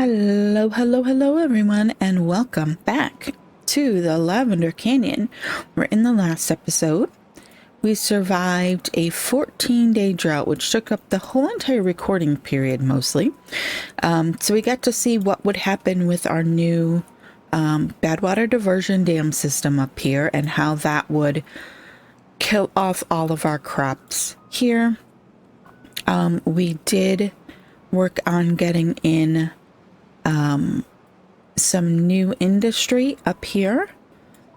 Hello, hello, hello, everyone, and welcome back to the Lavender Canyon. We're in the last episode. We survived a 14-day drought, which took up the whole entire recording period mostly. So we got to see what would happen with our new bad water diversion dam system up here and how that would kill off all of our crops here. We did work on getting in some new industry up here.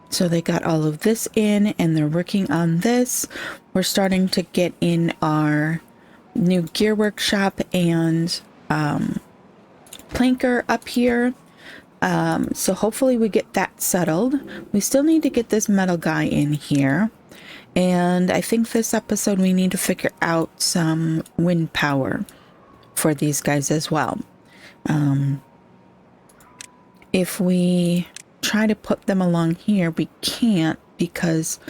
So they got all of this in and they're working on this. We're starting to get in our new gear workshop and planker up here. So hopefully we get that settled. We still need to get this metal guy in here. And I think this episode we need to figure out some wind power for these guys as well. If we try to put them along here, we can't because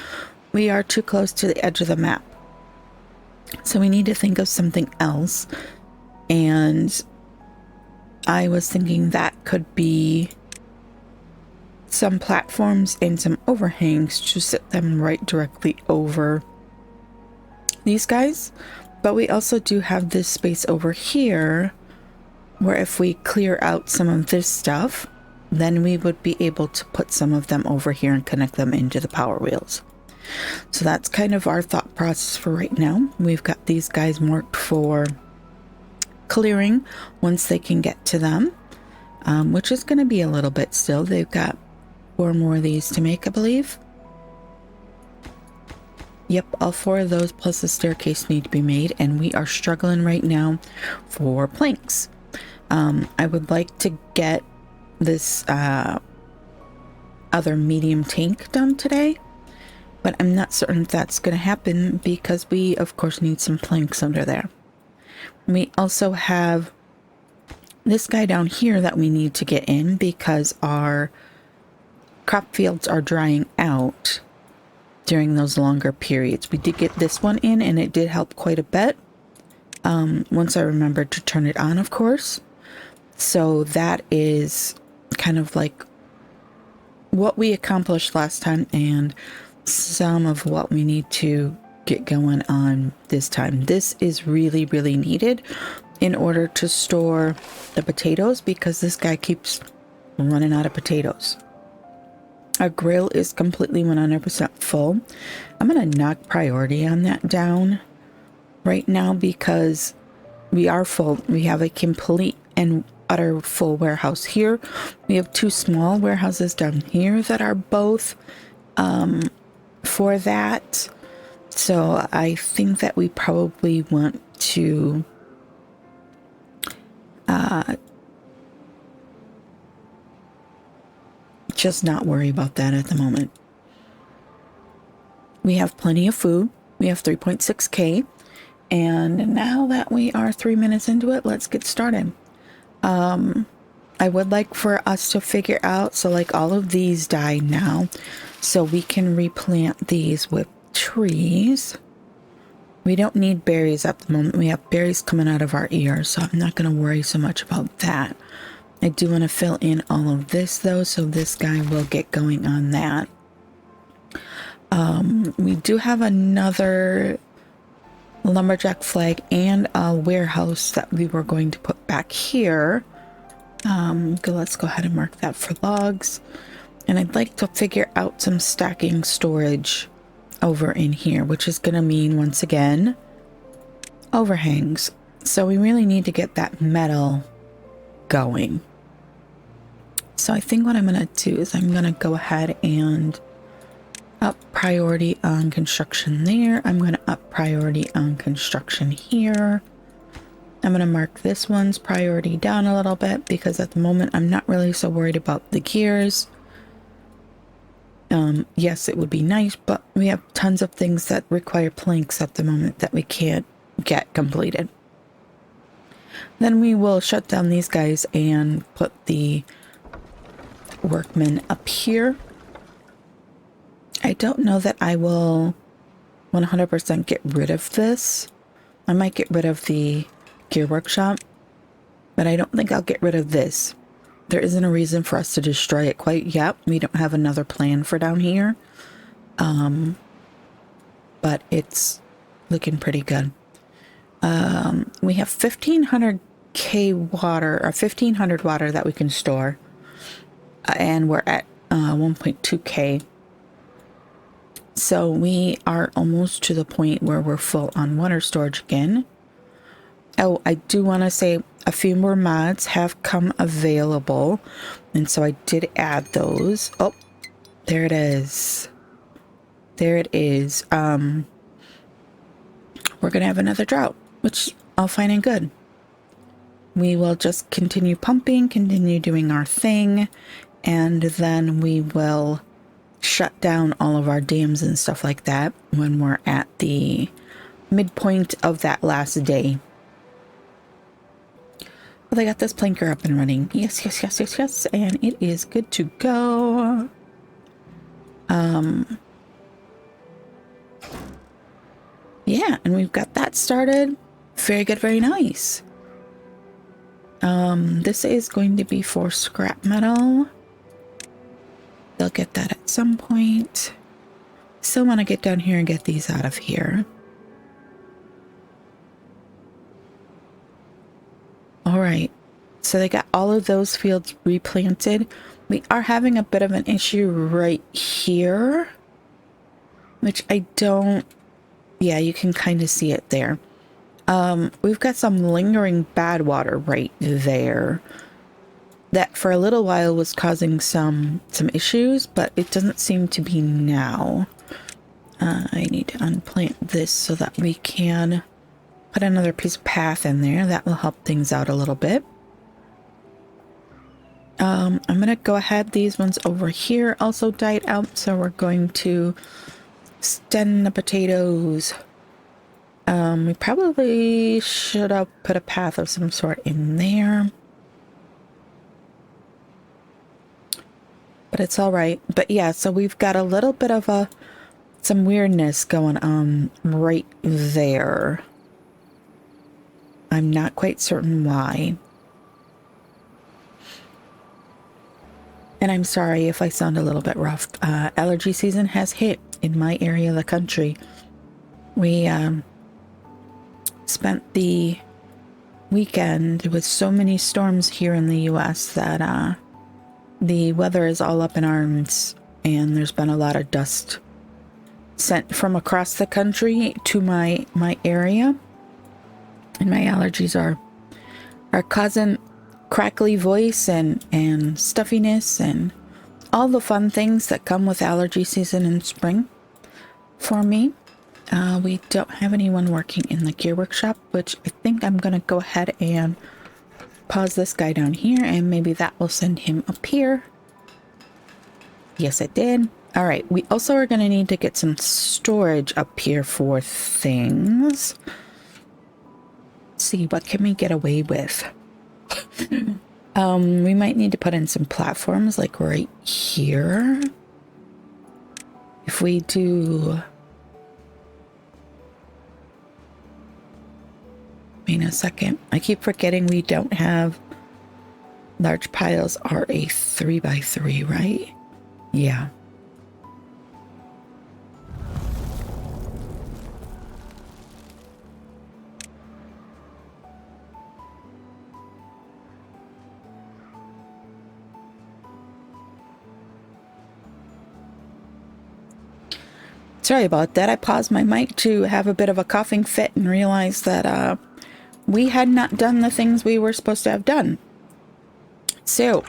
we are too close to the edge of the map. So we need to think of something else. And I was thinking that could be some platforms and some overhangs to sit them right directly over these guys. But we also do have this space over here where if we clear out some of this stuff, then we would be able to put some of them over here and connect them into the power wheels. So that's kind of our thought process for right now. We've got these guys marked for clearing once they can get to them, which is going to be a little bit still. They've got 4 more of these to make, I believe. Yep, all 4 of those plus the staircase need to be made, and we are struggling right now for planks. I would like to get this other medium tank done today, but I'm not certain if that's going to happen because we of course need some planks under there. We also have this guy down here that we need to get in because our crop fields are drying out during those longer periods. We did get this one in and it did help quite a bit once I remembered to turn it on, of course. So that is kind of like what we accomplished last time and some of what we need to get going on this time. This is really, really needed in order to store the potatoes because this guy keeps running out of potatoes. Our grill is completely 100% full. I'm going to knock priority on that down right now because we are full. We have a complete and utter full warehouse here. We have 2 small warehouses down here that are both for that. So I think that we probably want to just not worry about that at the moment. We have plenty of food. We have 3.6K. And now that we are 3 minutes into it, let's get started. I would like for us to figure out, so like all of these died now, so we can replant these with trees. We don't need berries at the moment. We have berries coming out of our ears, so I'm not going to worry so much about that. I do want to fill in all of this though, so this guy will get going on that. We do have another lumberjack flag and a warehouse that we were going to put back here. Let's go ahead and mark that for logs. And I'd like to figure out some stacking storage over in here, which is going to mean, once again, overhangs. So we really need to get that metal going. So I think what I'm going to do is I'm going to go ahead and up priority on construction there. I'm going to up priority on construction here. I'm going to mark this one's priority down a little bit because at the moment I'm not really so worried about the gears. Yes, it would be nice, but we have tons of things that require planks at the moment that we can't get completed. Then we will shut down these guys and put the workmen up here. I don't know that I will 100% get rid of this. I might get rid of the gear workshop but I don't think I'll get rid of this. There isn't a reason for us to destroy it quite yet. We don't have another plan for down here. But it's looking pretty good. We have 1500k water, or 1500 water that we can store. And we're at 1.2k. So we are almost to the point where we're full on water storage again. Oh, I do want to say a few more mods have come available. And so I did add those. Oh, there it is. There it is. We're going to have another drought, which all fine and good. We will just continue pumping, continue doing our thing, and then we will shut down all of our dams and stuff like that when we're at the midpoint of that last day. Well, I got this planker up and running. Yes, yes, yes, yes, yes, and it is good to go. Yeah, and we've got that started. Very good, very nice. This is going to be for scrap metal. They'll get that at some point. Still want to get down here and get these out of here. All right, so they got all of those fields replanted. We are having a bit of an issue right here, which I don't... Yeah, you can kind of see it there. We've got some lingering bad water right there that for a little while was causing some issues, but it doesn't seem to be now. I need to unplant this so that we can put another piece of path in there. That will help things out a little bit. I'm going to go ahead. These ones over here also died out, so we're going to extend the potatoes. We probably should have put a path of some sort in there. But it's all right. But yeah, so we've got a little bit of some weirdness going on right there. I'm not quite certain why. And I'm sorry if I sound a little bit rough. Allergy season has hit in my area of the country. We spent the weekend with so many storms here in the US that the weather is all up in arms, and there's been a lot of dust sent from across the country to my area, and my allergies are causing crackly voice and stuffiness and all the fun things that come with allergy season in spring for me. We don't have anyone working in the gear workshop, which I think I'm going to go ahead and pause this guy down here, and maybe that will send him up here. Yes, it did. All right. We also are going to need to get some storage up here for things. Let's see, what can we get away with? We might need to put in some platforms like right here. If we do... Wait a second. I keep forgetting we don't have... Large piles are a 3x3, right? Yeah. Sorry about that. I paused my mic to have a bit of a coughing fit and realized that we had not done the things we were supposed to have done. So,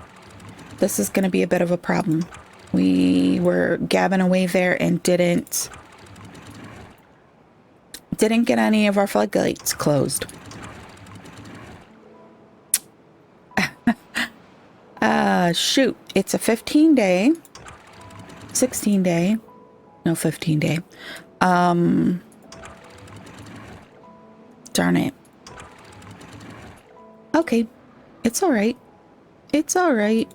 this is going to be a bit of a problem. We were gabbing away there and didn't get any of our floodgates closed. Shoot. It's a 15-day, 16-day, no, 15-day. Darn it. Okay. It's all right. It's all right.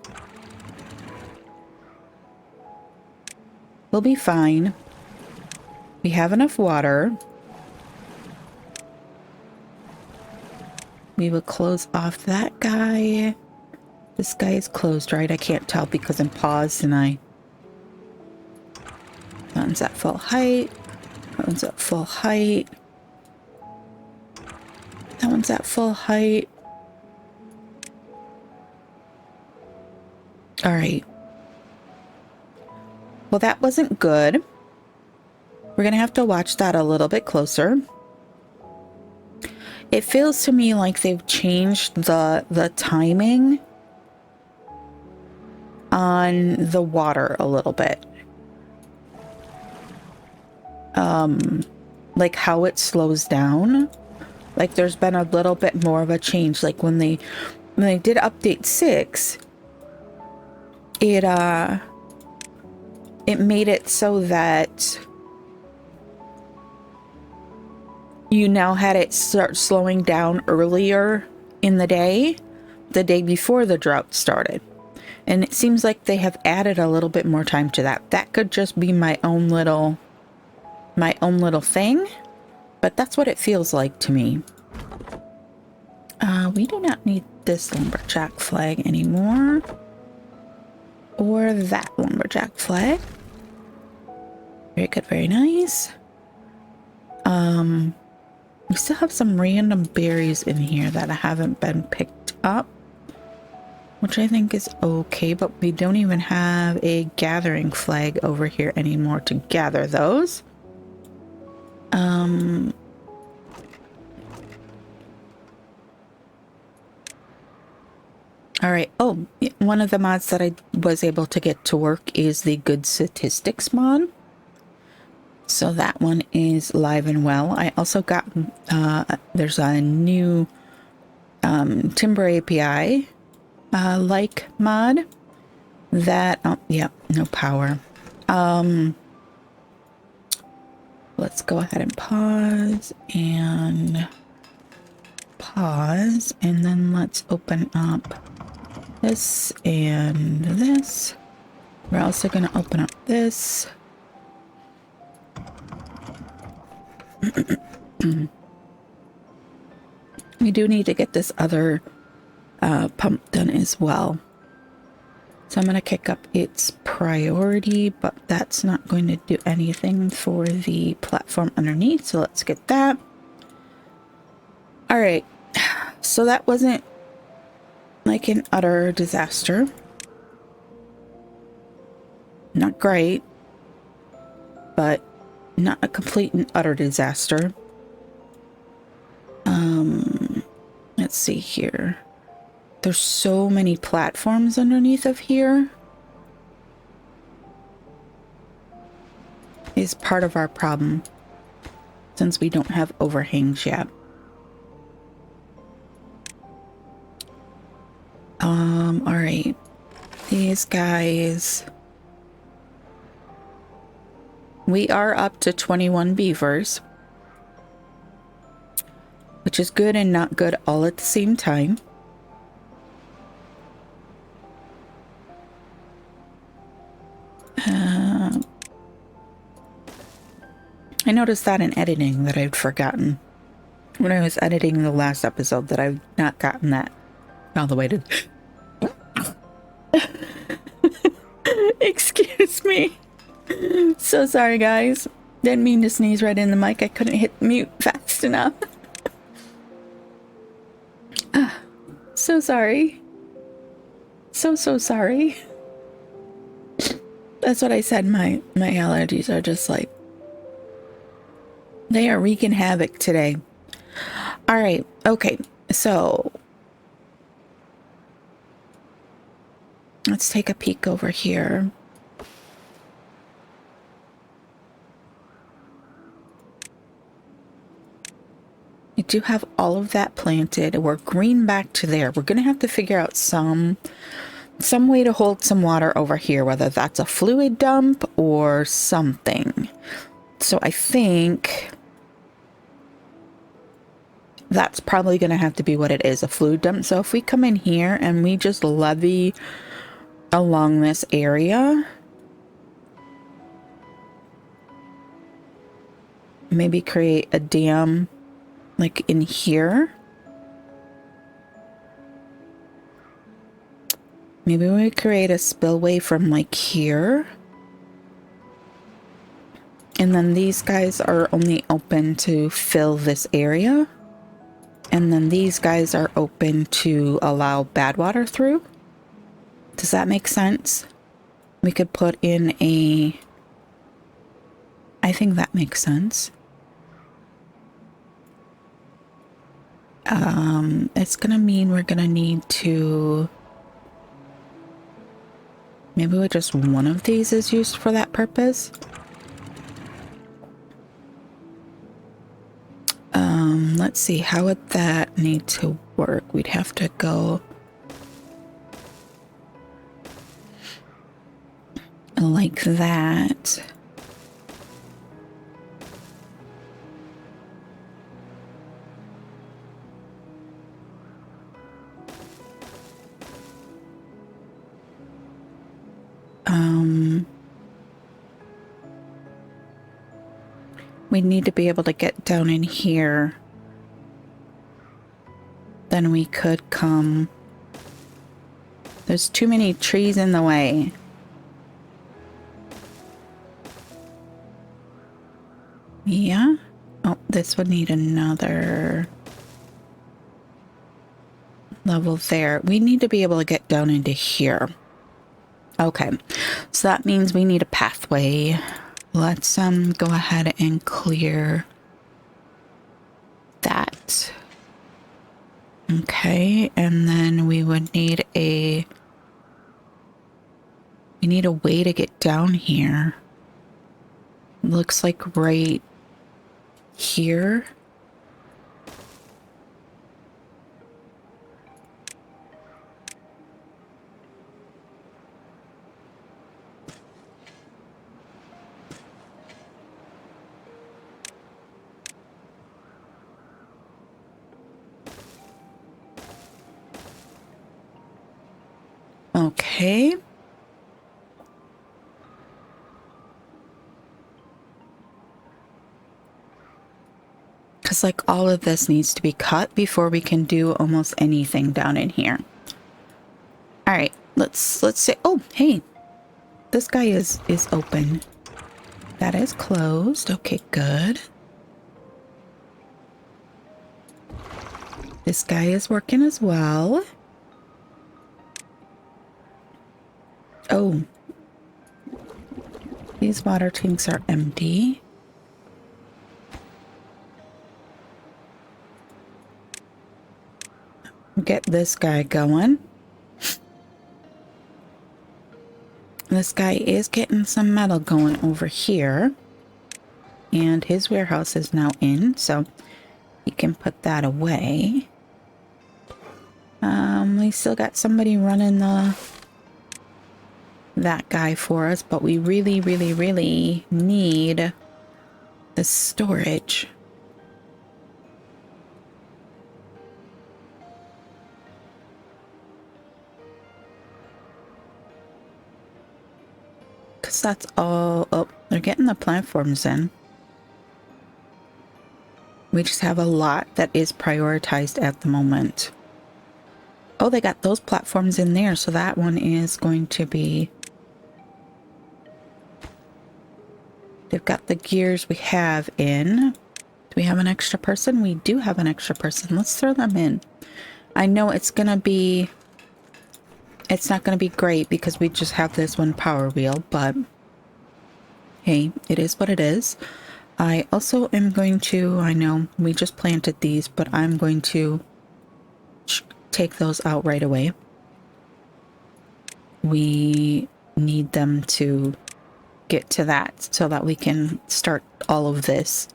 We'll be fine. We have enough water. we will close off that guy. This guy is closed, right? I can't tell because I'm paused and that one's at full height. That one's at full height. That one's at full height. All right. Well, that wasn't good. We're going to have to watch that a little bit closer. It feels to me like they've changed the timing on the water a little bit. Like how it slows down. Like there's been a little bit more of a change. Like when they did update 6, it made it so that you now had it start slowing down earlier in the day before the drought started. And it seems like they have added a little bit more time to that. That could just be my own little thing, but that's what it feels like to me. We do not need this lumberjack flag anymore. Or that lumberjack flag. Very good, very nice. We still have some random berries in here that haven't been picked up, which I think is okay, but we don't even have a gathering flag over here anymore to gather those. All right. Oh, one of the mods that I was able to get to work is the good statistics mod. So that one is live and well. I also got, there's a new Timber API like mod that, oh, yeah, no power. Let's go ahead and pause, and then let's open up this and this. We're also going to open up this. We do need to get this other pump done as well. So I'm going to kick up its priority, but that's not going to do anything for the platform underneath. So let's get that. All right. So that wasn't like an utter disaster. Not great, but not a complete and utter disaster. Let's see here. There's so many platforms underneath of here. Is part of our problem since we don't have overhangs yet. All right. These guys. We are up to 21 beavers, which is good and not good all at the same time. I noticed that in editing that I'd forgotten when I was editing the last episode that I've not gotten that all the way to... Excuse me. So sorry, guys. Didn't mean to sneeze right in the mic. I couldn't hit mute fast enough. So sorry. So sorry. That's what I said. My allergies are just like... They are wreaking havoc today. All right. Okay. So... let's take a peek over here. We do have all of that planted. We're green back to there. We're going to have to figure out some way to hold some water over here, whether that's a fluid dump or something. So I think that's probably going to have to be what it is, a fluid dump. So if we come in here and we just levee along this area, maybe create a dam like in here, Maybe we create a spillway from like here. And then these guys are only open to fill this area. And then these guys are open to allow bad water through. Does that make sense? We could put in a... I think that makes sense. It's gonna mean we're gonna need to... Maybe just one of these is used for that purpose. Let's see, how would that need to work? We'd have to go like that. We need to be able to get down in here. Then we could come... There's too many trees in the way. Yeah? Oh, this would need another level there. We need to be able to get down into here. Okay, so that means we need a pathway. Let's go ahead and clear that. Okay, and then we would need a... We need a way to get down here. Looks like right here. Okay. Because like all of this needs to be cut before we can do almost anything down in here. All right, let's say, oh, hey, this guy is open. That is closed. Okay, good. This guy is working as well. Oh, these water tanks are empty. Get this guy going. This guy is getting some metal going over here. And his warehouse is now in, so he can put that away. We still got somebody running that guy for us, but we really, really, really need the storage. Because that's all... Oh, they're getting the platforms in. We just have a lot that is prioritized at the moment. Oh, they got those platforms in there, so that one is going to be... They've got the gears we have in. Do we have an extra person? We do have an extra person. Let's throw them in. I know it's gonna be... It's not gonna be great because we just have this one power wheel, but... Hey, it is what it is. I also am going to... I know we just planted these, but I'm going to take those out right away. We need them to get to that so that we can start all of this.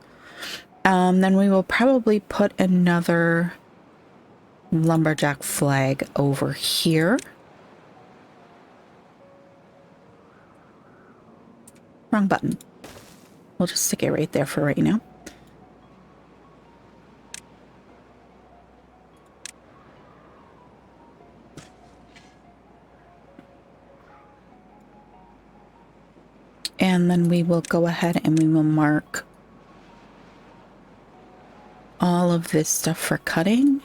Then we will probably put another lumberjack flag over here. Wrong button. We'll just stick it right there for right now. And then we will go ahead and we will mark all of this stuff for cutting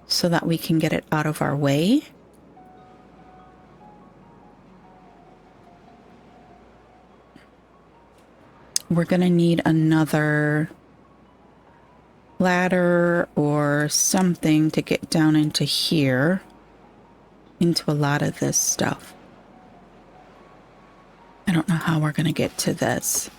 so that we can get it out of our way. we're gonna need another ladder or something to get down into here, into a lot of this stuff. I don't know how we're gonna get to this.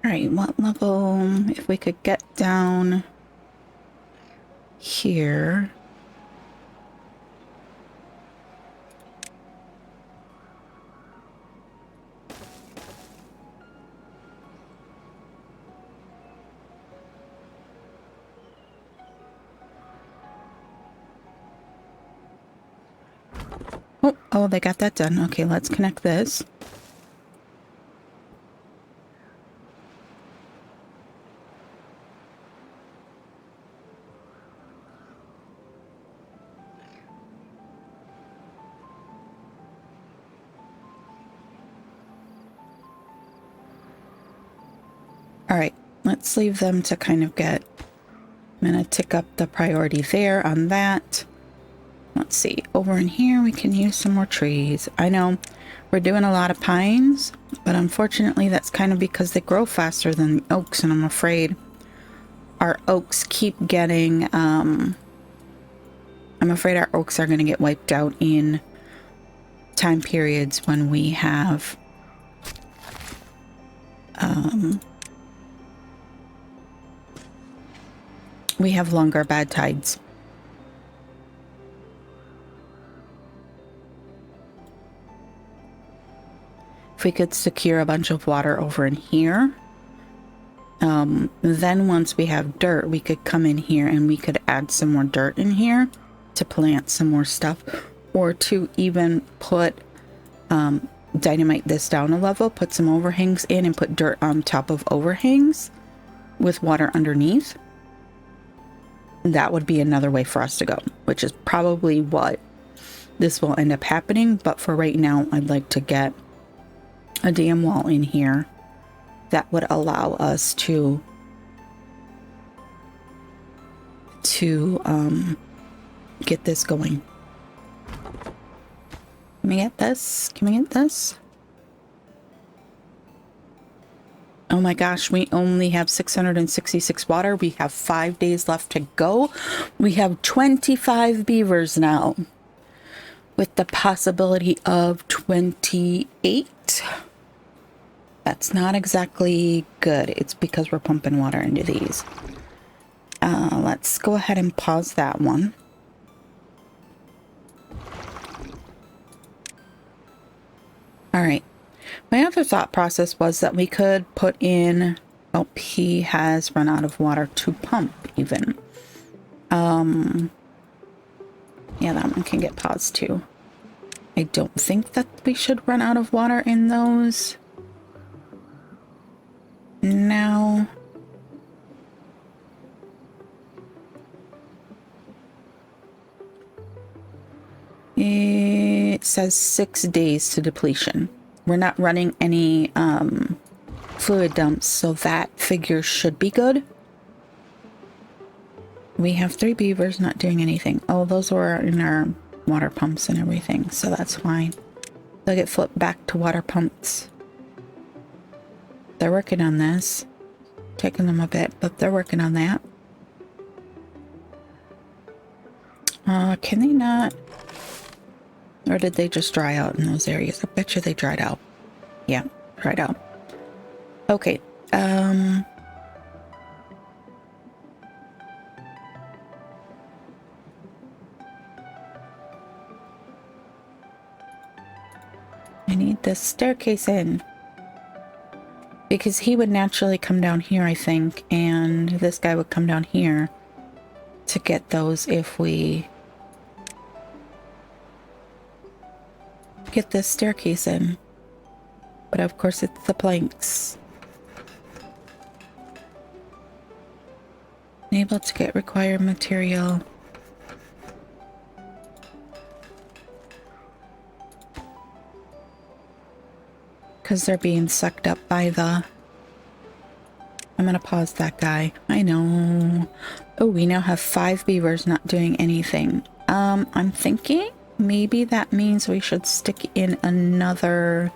All right, what level? If we could get down here. Oh, they got that done. Okay, let's connect this. All right, let's leave them to kind of get... I'm going to tick up the priority there on that. Let's see. Over in here, we can use some more trees. I know we're doing a lot of pines, but unfortunately that's kind of because they grow faster than oaks, and I'm afraid our oaks keep getting... I'm afraid our oaks are going to get wiped out in time periods when we have... we have longer bad tides. If we could secure a bunch of water over in here, then once we have dirt, we could come in here and we could add some more dirt in here to plant some more stuff, or to even put dynamite this down a level, put some overhangs in and put dirt on top of overhangs with water underneath. That would be another way for us to go, which is probably what this will end up happening. But for right now, I'd like to get a dam wall in here that would allow us to get this going. Can we get this? Can we get this? Oh my gosh, we only have 666 water. We have 5 days left to go. We have 25 beavers now, with the possibility of 28. That's not exactly good. It's because we're pumping water into these. Let's go ahead and pause that one. All right. My other thought process was that we could put in... Oh, he has run out of water to pump even. Yeah, that one can get paused too. I don't think that we should run out of water in those. Now... It says 6 days to depletion. We're not running any fluid dumps, so that figure should be good. We have 3 beavers not doing anything. Oh, those were in our water pumps and everything, so that's fine. They'll get flipped back to water pumps. They're working on this. Taking them a bit, but they're working on that. Can they not? Or did they just dry out in those areas? I bet you they dried out. Yeah, dried out. Okay. I need this staircase in. Because he would naturally come down here, I think. And this guy would come down here to get those if we... get this staircase in. But of course it's the planks. Unable to get required material. Because they're being sucked up by the I'm gonna pause that guy. I know. Oh, we now have 5 beavers not doing anything. I'm thinking maybe that means we should stick in another...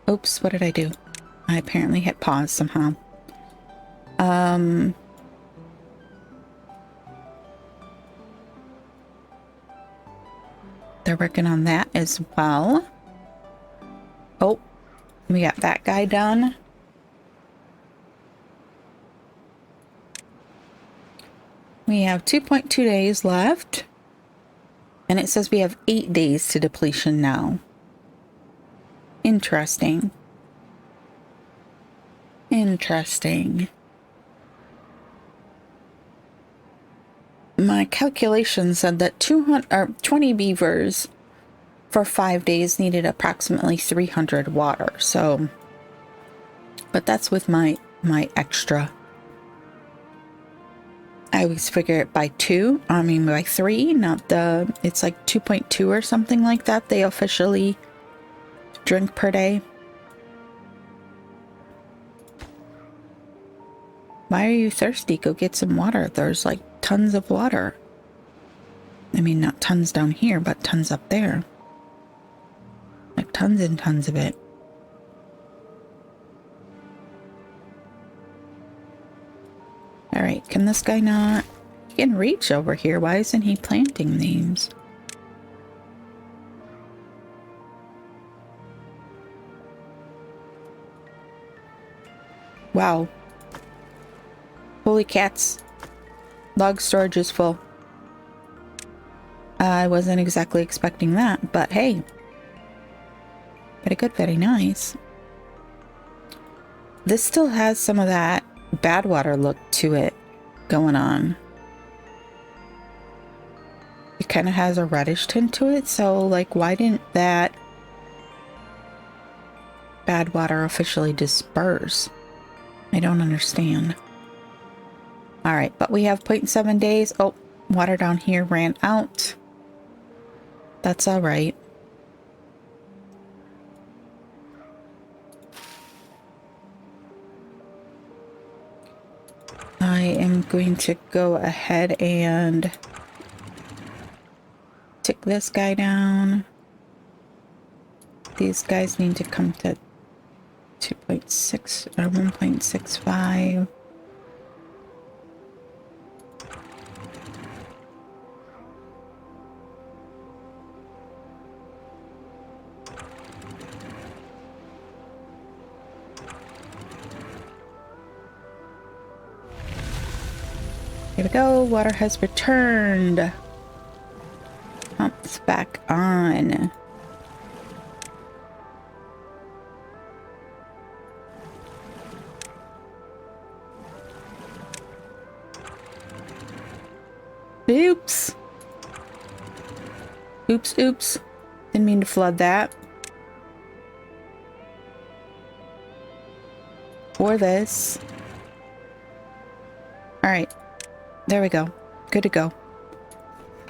Oops, what did I do? I apparently hit pause somehow. They're working on that as well. Oh, we got that guy done. We have 2.2 days left. And it says we have 8 days to depletion now. Interesting. Interesting. My calculation said that 20 beavers for 5 days needed approximately 300 water. So, but that's with my extra. I always figure it by 2. I mean by 3, not the. It's like 2.2 or something like that. They officially drink per day. Why are you thirsty? Go get some water. There's like tons of water. I mean, not tons down here, but tons up there. Like tons and tons of it. Alright, can this guy not... He can reach over here. Why isn't he planting these? Wow. Holy cats. Log storage is full. I wasn't exactly expecting that, but hey. Very good, very nice. This still has some of that bad water look to it going on. It kind of has a reddish tint to it, so like why didn't that bad water officially disperse? I don't understand. Alright, but we have 0.7 days. Oh, water down here ran out. That's alright. I am going to go ahead and tick this guy down. These guys need to come to 2.6 or 1.65. Here we go. Water has returned. Pumps back on. Oops. Oops, oops. Didn't mean to flood that. Or this. Alright. There we go. Good to go.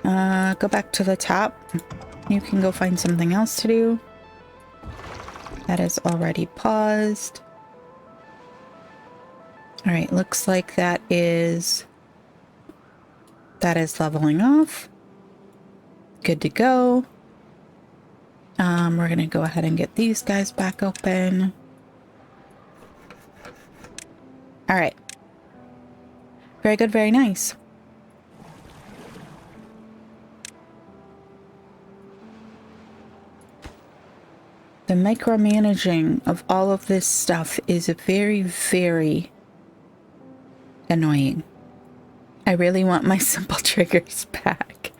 Go back to the top. You can go find something else to do. That is already paused. Alright, looks like that is leveling off. Good to go. We're gonna go ahead and get these guys back open. Alright. Very good, very nice. The micromanaging of all of this stuff is very, very annoying. I really want my simple triggers back.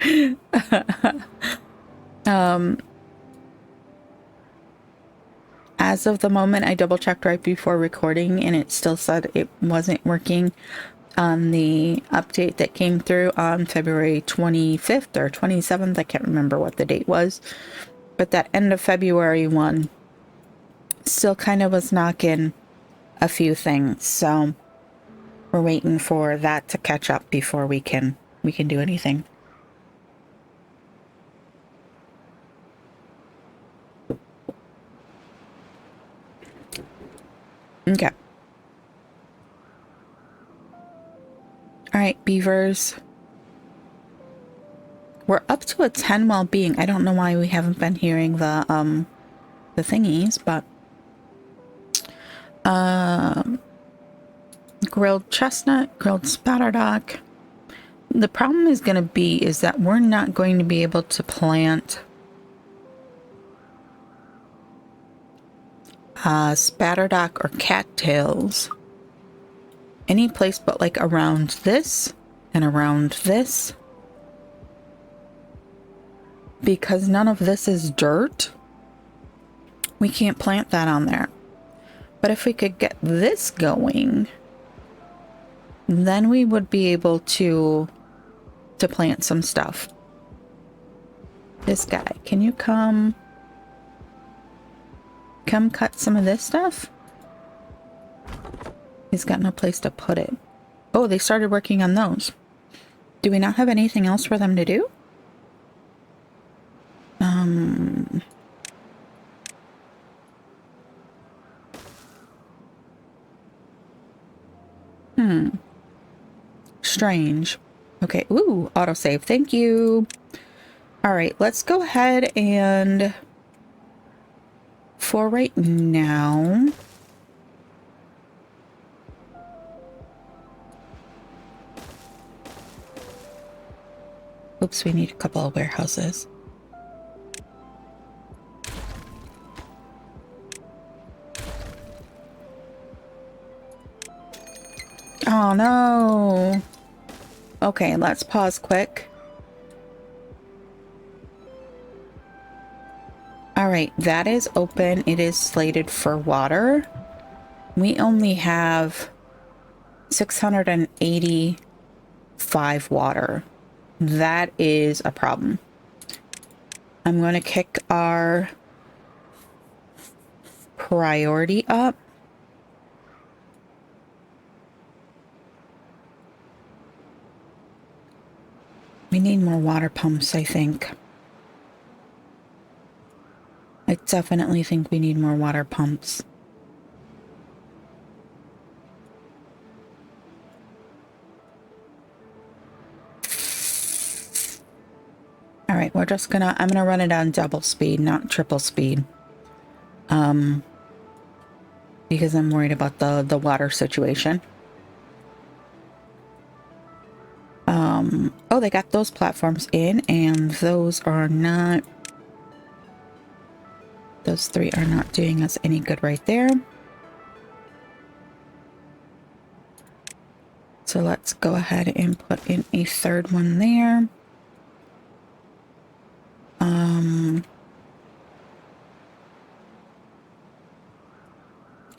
As of the moment, I double checked right before recording and it still said it wasn't working on the update that came through on February 25th or 27th. I can't remember what the date was, but that end of February one still kind of was knocking a few things. So We're waiting for that to catch up before we can do anything. Okay. All right, beavers. We're up to a 10 well-being. I don't know why we haven't been hearing the thingies, but grilled chestnut, grilled spatterdock. The problem is going to be is that we're not going to be able to plant spatterdock or cattails any place but like around this and around this, because none of this is dirt. We can't plant that on there. But if we could get this going, then we would be able to plant some stuff. This guy, can you come cut some of this stuff? He's got no place to put it. Oh, they started working on those. Do we not have anything else for them to do? Strange. Okay, ooh, autosave. Thank you. All right, let's go ahead and for right now, oops, we need a couple of warehouses. Oh no. Okay, let's pause quick. All right, that is open. It is slated for water. We only have 685 water. That is a problem. I'm going to kick our priority up. We need more water pumps, I think. I definitely think we need more water pumps. All right, I'm gonna run it on double speed, not triple speed. Because I'm worried about the water situation. Oh, they got those platforms in, and those three are not doing us any good right there. So let's go ahead and put in a third one there. I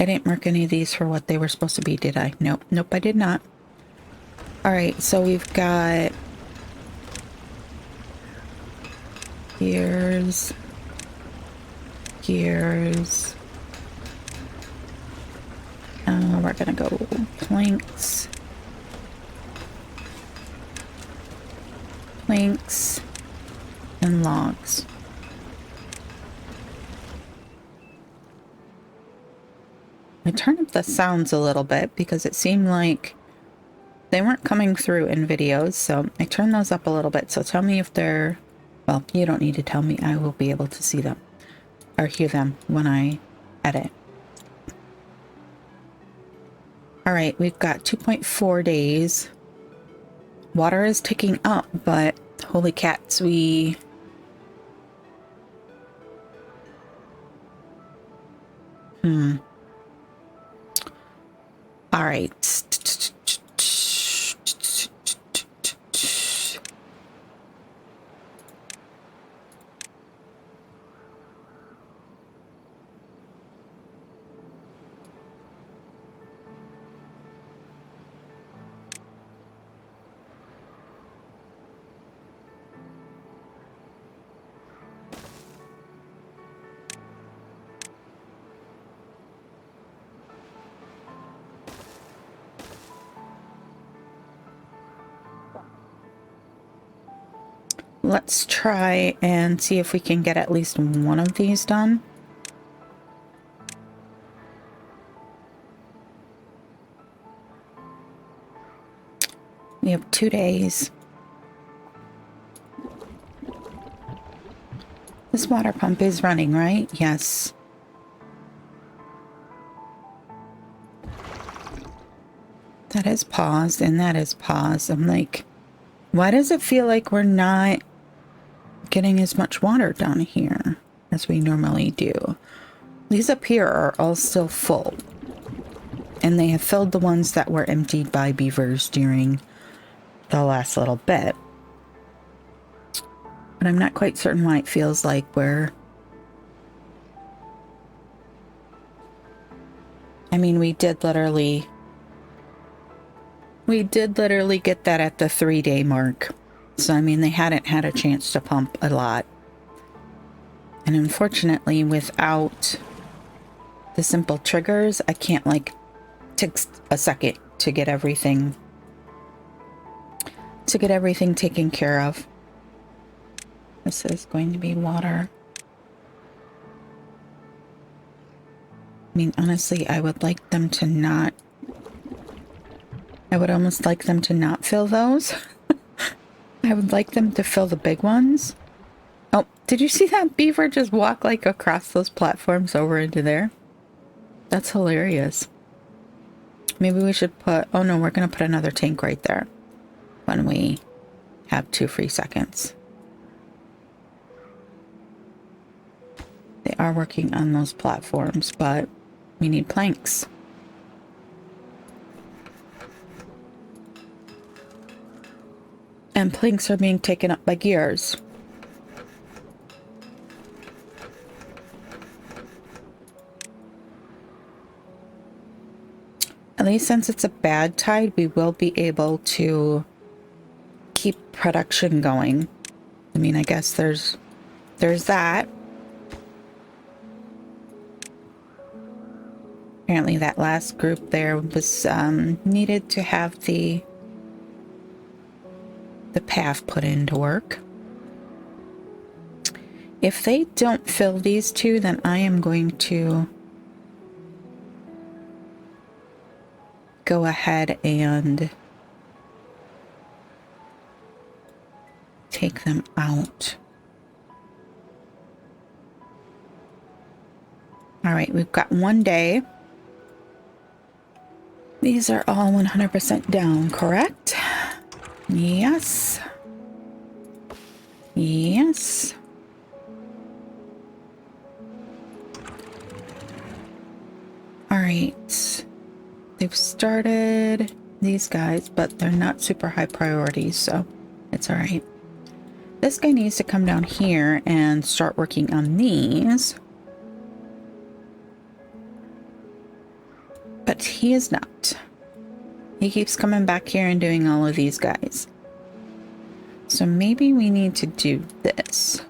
didn't mark any of these for what they were supposed to be, did I? Nope, I did not. All right, so we've got gears. We're gonna go planks, and logs. I turned up the sounds a little bit because it seemed like they weren't coming through in videos, so I turned those up a little bit. So tell me if they're, well, you don't need to tell me. I will be able to see them or hear them when I edit. All right, we've got 2.4 days. Water is ticking up, but holy cats, all right. let's try and see if we can get at least one of these done. We have 2 days. This water pump is running, right? Yes. That is paused, and that is paused. I'm like, why does it feel like we're not getting as much water down here as we normally do? These up here are all still full. And they have filled the ones that were emptied by beavers during the last little bit. But I'm not quite certain why it feels like we're... I mean, we did literally get that at the 3-day mark. So, I mean, they hadn't had a chance to pump a lot. And unfortunately, without the simple triggers, I can't, like, take a second to get everything taken care of. This is going to be water. I mean, honestly, I would like them to not... I would almost like them to not fill those. I would like them to fill the big ones. Oh, did you see that beaver just walk like across those platforms over into there? That's hilarious. Maybe we should put... Oh no, we're going to put another tank right there when we have 2 free seconds. They are working on those platforms, but we need planks. And planks are being taken up by gears. At least since it's a bad tide, we will be able to keep production going. I mean, I guess there's that. Apparently that last group there was needed to have the path put into work. If they don't fill these 2, then I am going to go ahead and take them out. All right, we've got 1 day. These are all 100% down, correct? Yes. Yes. All right. They've started these guys, but they're not super high priorities, so it's all right. This guy needs to come down here and start working on these. But he is not. He keeps coming back here and doing all of these guys. So maybe we need to do this.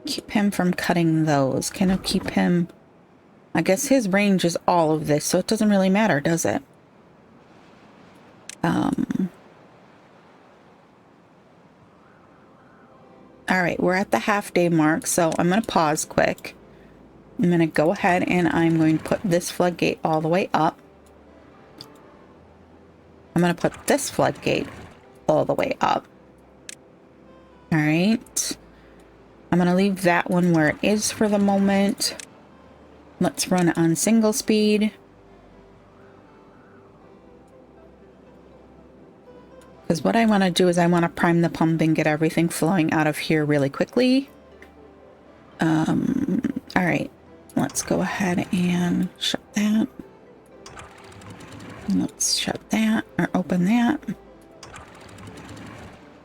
Keep him from cutting those. Can I keep him... I guess his range is all of this, so it doesn't really matter, does it? All right, we're at the half-day mark, so I'm going to pause quick. I'm going to go ahead and I'm going to put this floodgate all the way up. I'm going to put this floodgate all the way up. All right. I'm going to leave that one where it is for the moment. Let's run on single speed. Because what I want to do is I want to prime the pump and get everything flowing out of here really quickly. All right, let's go ahead and shut that. Let's shut that or open that.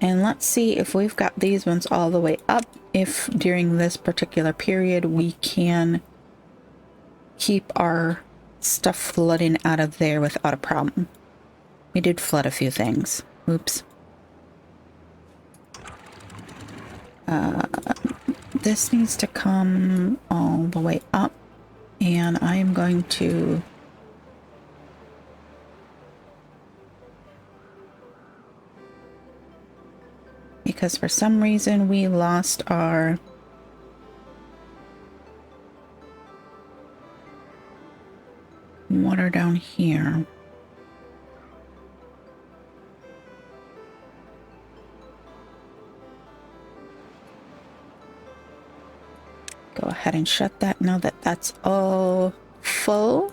And let's see if we've got these ones all the way up. If during this particular period we can keep our stuff flooding out of there without a problem. We did flood a few things. Oops. this needs to come all the way up, and I am going to because for some reason we lost our water down here. Go ahead and shut that now that that's all full.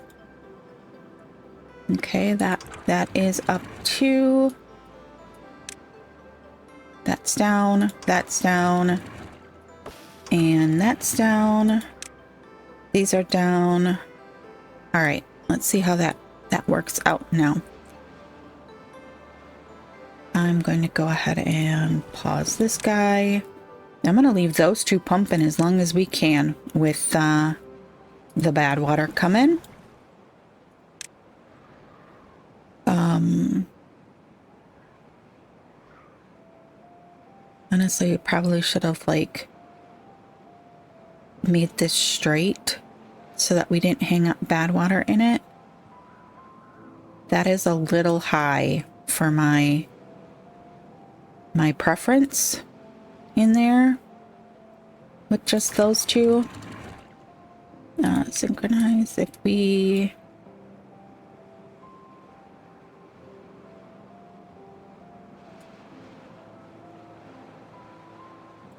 Okay, that is up to. That's down, and that's down. These are down. All right, let's see how that works out now. I'm going to go ahead and pause this guy. I'm going to leave those two pumping as long as we can with the bad water coming. Honestly, we probably should have like made this straight so that we didn't hang up bad water in it. That is a little high for my preference in there with just those two. Synchronize if we...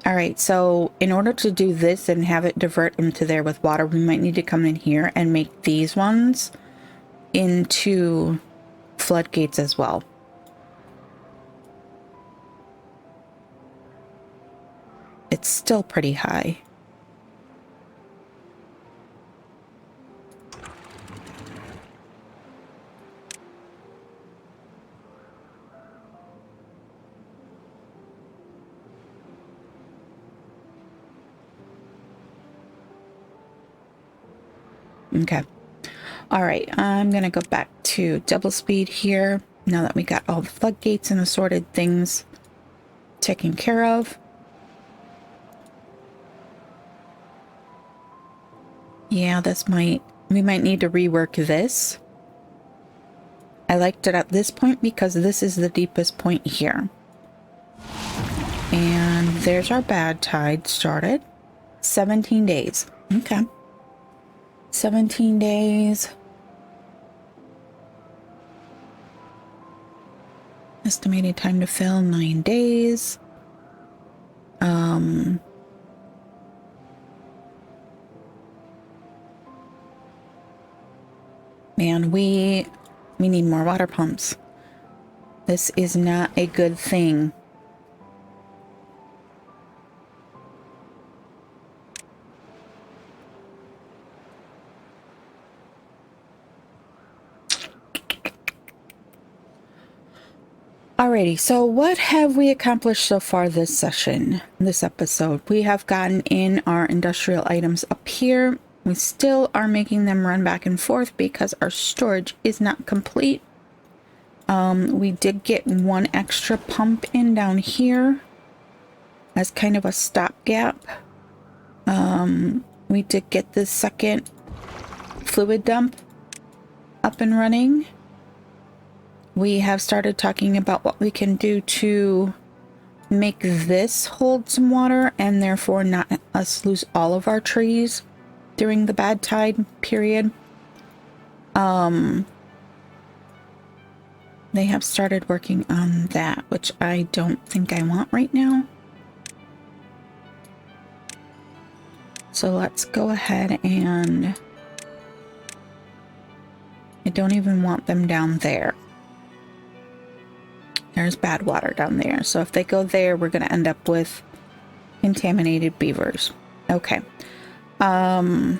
All right, so in order to do this and have it divert into there with water, we might need to come in here and make these ones into floodgates as well. It's still pretty high. Okay. All right, I'm gonna go back to double speed here now that we got all the floodgates and assorted things taken care of. Yeah, we might need to rework this. I liked it at this point because this is the deepest point here. And there's our bad tide started. 17 days. Okay. 17 days. Estimated time to fill 9 days. Man, we need more water pumps. This is not a good thing. Alrighty, so what have we accomplished so far this session, this episode? We have gotten in our industrial items up here. We still are making them run back and forth because our storage is not complete. We did get one extra pump in down here as kind of a stopgap. We did get the second fluid dump up and running. We have started talking about what we can do to make this hold some water and therefore not us lose all of our trees during the bad tide period. They have started working on that, which I don't think I want right now. So let's go ahead and... I don't even want them down there. There's bad water down there. So if they go there, we're going to end up with contaminated beavers. Okay. All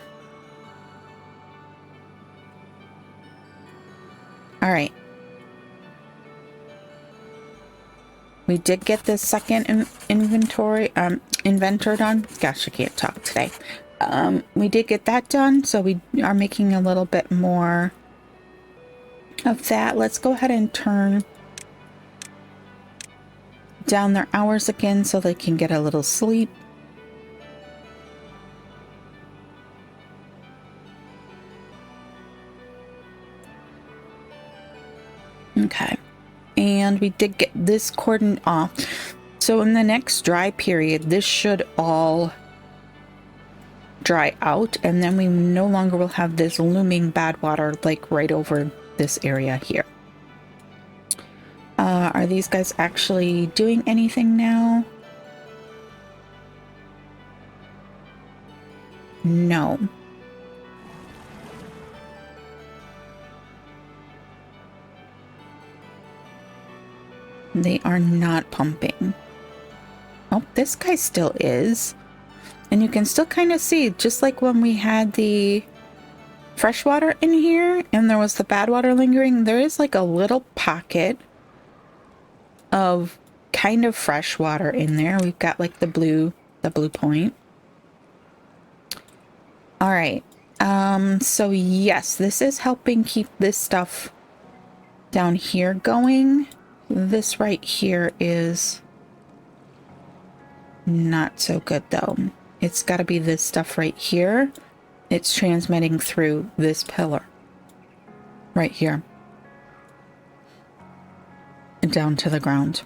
right. We did get the second inventor done. Gosh, I can't talk today. We did get that done, so we are making a little bit more of that. Let's go ahead and turn down their hours again so they can get a little sleep. Okay. And we did get this cordoned off. So in the next dry period, this should all dry out, and then we no longer will have this looming bad water like right over this area here. Are these guys actually doing anything now? No. They are not pumping. Oh, this guy still is. And you can still kind of see, just like when we had the fresh water in here and there was the bad water lingering, there is like a little pocket of kind of fresh water in there. We've got like the blue point. All right. So yes, this is helping keep this stuff down here going. This right here is not so good though. It's got to be this stuff right here. It's transmitting through this pillar right here and down to the ground,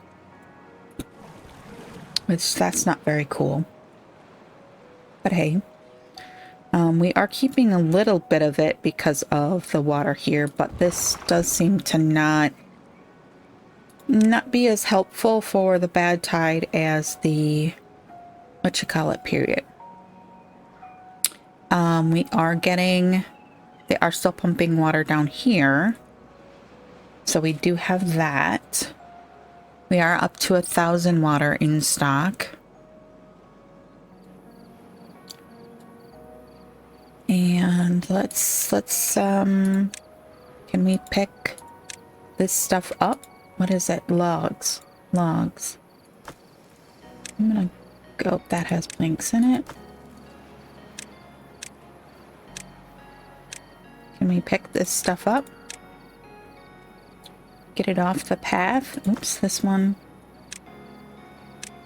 which that's not very cool. But hey, we are keeping a little bit of it because of the water here, but this does seem to not be as helpful for the bad tide as the period. We are getting, they are still pumping water down here. So we do have that. We are up to 1,000 water in stock. And let's can we pick this stuff up? What is it? Logs. I'm gonna go, that has planks in it. Can we pick this stuff up? Get it off the path. Oops, this one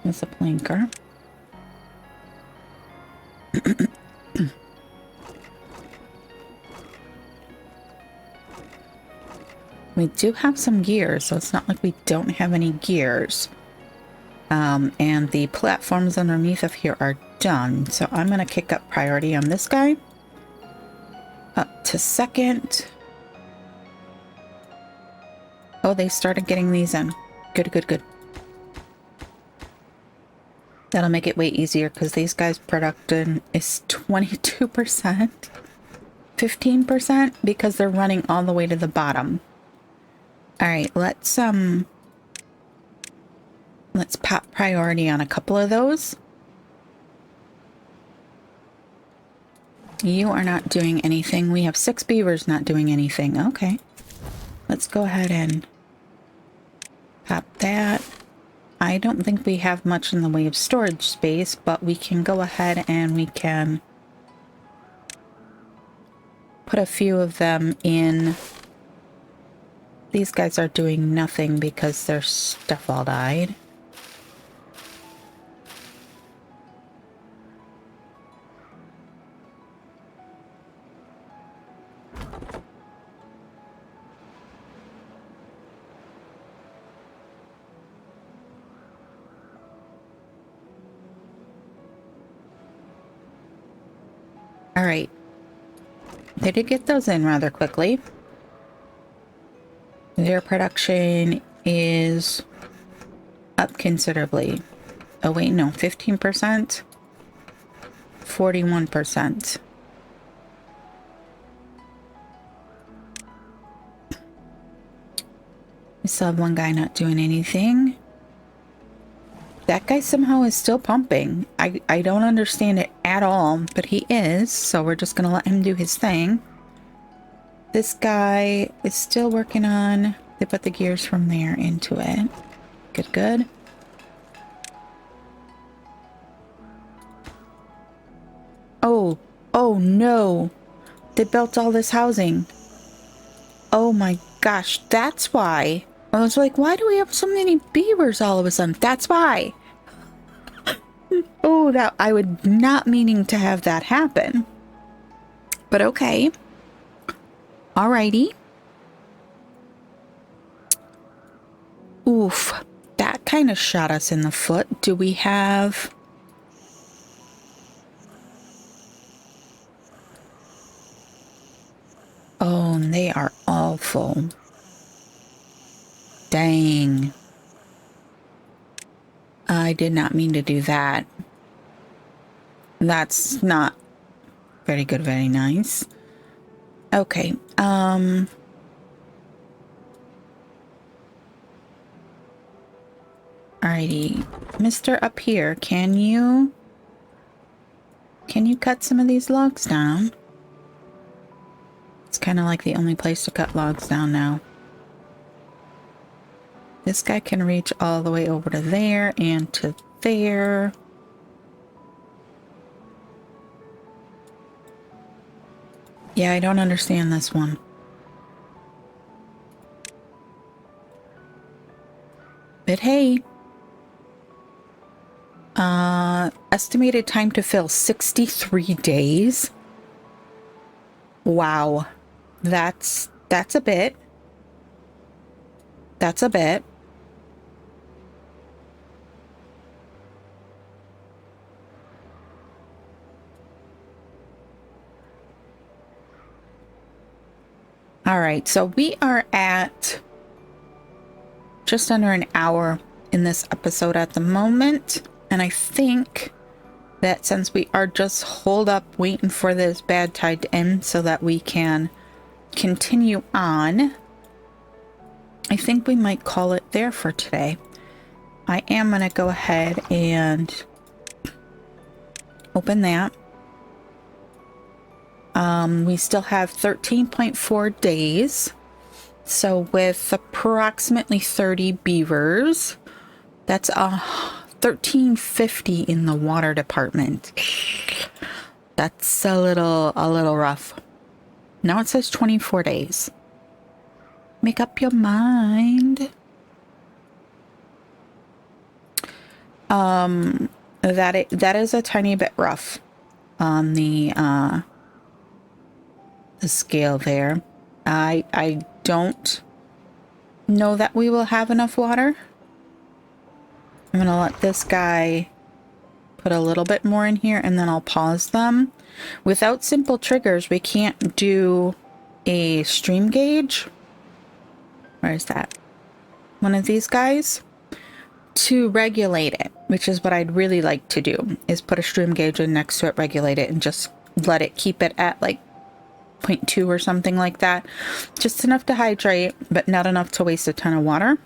is a planker. We do have some gears, so it's not like we don't have any gears. And the platforms underneath of here are done. So I'm going to kick up priority on this guy. Up to second. Oh, they started getting these in. Good. That'll make it way easier because these guys' production is 22%. 15% because they're running all the way to the bottom. All right, let's pop priority on a couple of those. You are not doing anything. We have 6 beavers not doing anything. Okay. Let's go ahead and pop that. I don't think we have much in the way of storage space, but we can go ahead and we can put a few of them in. These guys are doing nothing because their stuff all died. All right. They did get those in rather quickly. Their production is up considerably. Oh wait, no, 15%, 41%. We still have one guy not doing anything. That guy somehow is still pumping. I don't understand it at all, but he is, so we're just gonna let him do his thing. This guy is still working on, they put the gears from there into it. Good. Oh no. They built all this housing. Oh my gosh, that's why. I was like, why do we have so many beavers all of a sudden? That's why. Oh, that I would not meaning to have that happen. But okay. Alrighty. kind of shot us in the foot. Do we have... Oh, and they are all full. Dang. I did not mean to do that. That's not very good, very nice. Okay, alrighty. Mr. Up here, can you cut some of these logs down? It's kind of like the only place to cut logs down now. This guy can reach all the way over to there and to there. Yeah, I don't understand this one. But hey. Estimated time to fill 63 days. Wow. That's a bit. That's a bit. All right, so we are at just under an hour in this episode at the moment. And I think that since we are just holed up waiting for this bad tide to end so that we can continue on, I think we might call it there for today. I am going to go ahead and open that. We still have 13.4 days. So with approximately 30 beavers, that's 1350 in the water department. That's a little rough. Now it says 24 days. Make up your mind. That is a tiny bit rough on the scale there. I don't know that we will have enough water. I'm gonna let this guy put a little bit more in here and then I'll pause them. Without simple triggers, we can't do a stream gauge. Where is that? One of these guys to regulate it, which is what I'd really like to do, is put a stream gauge in next to it, regulate it, and just let it keep it at like 0.2 or something like that. Just enough to hydrate, but not enough to waste a ton of water.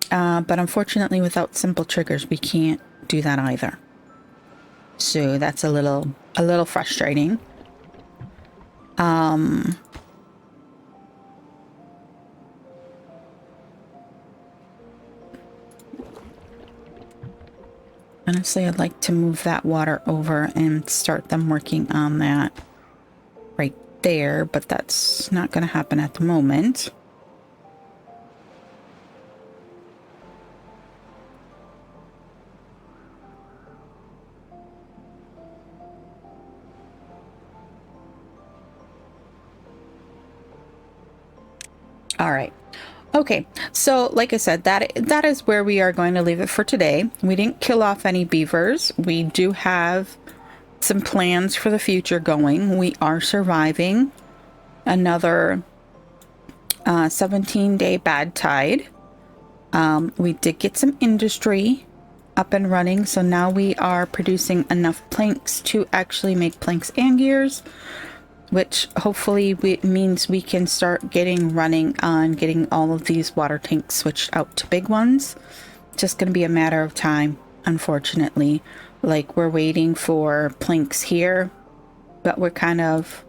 But unfortunately, without simple triggers, we can't do that either. So that's a little frustrating. Honestly, I'd like to move that water over and start them working on that right there, but that's not going to happen at the moment. All right. Okay, so like I said, that is where we are going to leave it for today. We didn't kill off any beavers. We do have some plans for the future going. We are surviving another 17-day bad tide. We did get some industry up and running, so now we are producing enough planks to actually make planks and gears, which hopefully means we can start running on getting all of these water tanks switched out to big ones. Just going to be a matter of time, unfortunately. Like, we're waiting for planks here, but we're kind of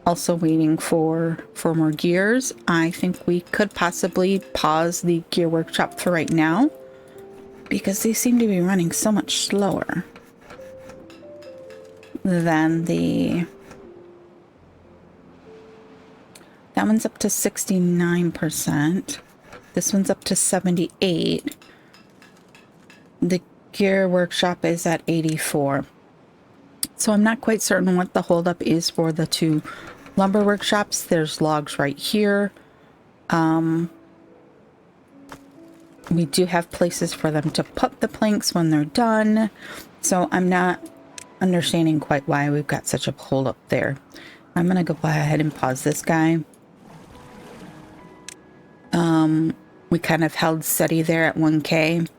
also waiting for more gears. I think we could possibly pause the gear workshop for right now, because they seem to be running so much slower than the... That one's up to 69%. This one's up to 78%. The gear workshop is at 84%. So I'm not quite certain what the holdup is for the two lumber workshops. There's logs right here. we do have places for them to put the planks when they're done. So I'm not understanding quite why we've got such a hole up there. I'm going to go ahead and pause this guy. We kind of held steady there at 1K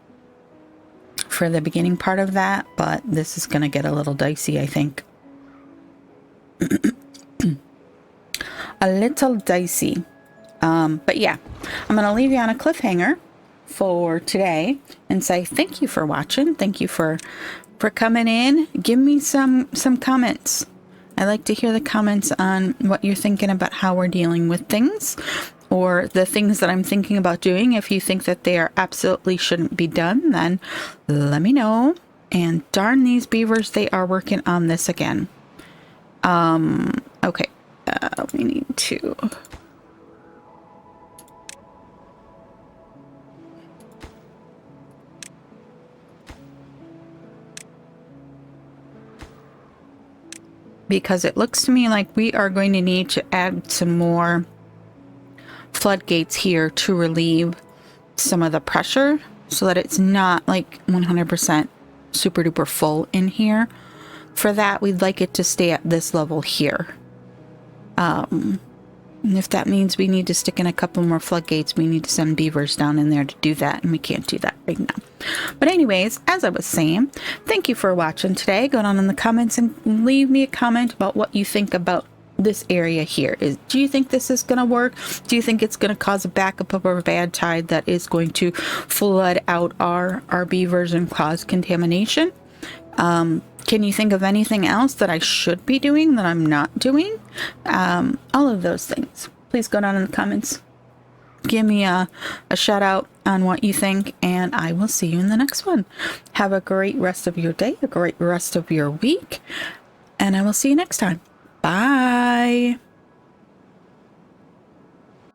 for the beginning part of that, but this is going to get a little dicey, I think. A little dicey. But yeah, I'm going to leave you on a cliffhanger for today and say thank you for watching. Thank you for coming in. Give me some comments. I like to hear the comments on what you're thinking about how we're dealing with things, or the things that I'm thinking about doing. If you think that they are absolutely shouldn't be done, then let me know. And darn these beavers, they are working on this again. Okay. We need to... because it looks to me like we are going to need to add some more floodgates here to relieve some of the pressure so that it's not like 100% super duper full in here. For that, we'd like it to stay at this level here. And if that means we need to stick in a couple more floodgates, we need to send beavers down in there to do that, and we can't do that right now. But anyways, as I was saying, thank you for watching today. Go down in the comments and leave me a comment about what you think about this area here. Do you think this is going to work? Do you think it's going to cause a backup of a bad tide that is going to flood out our beavers and cause contamination? Can you think of anything else that I should be doing that I'm not doing? All of those things. Please go down in the comments. Give me a shout out on what you think, and I will see you in the next one. Have a great rest of your day, a great rest of your week, and I will see you next time. Bye.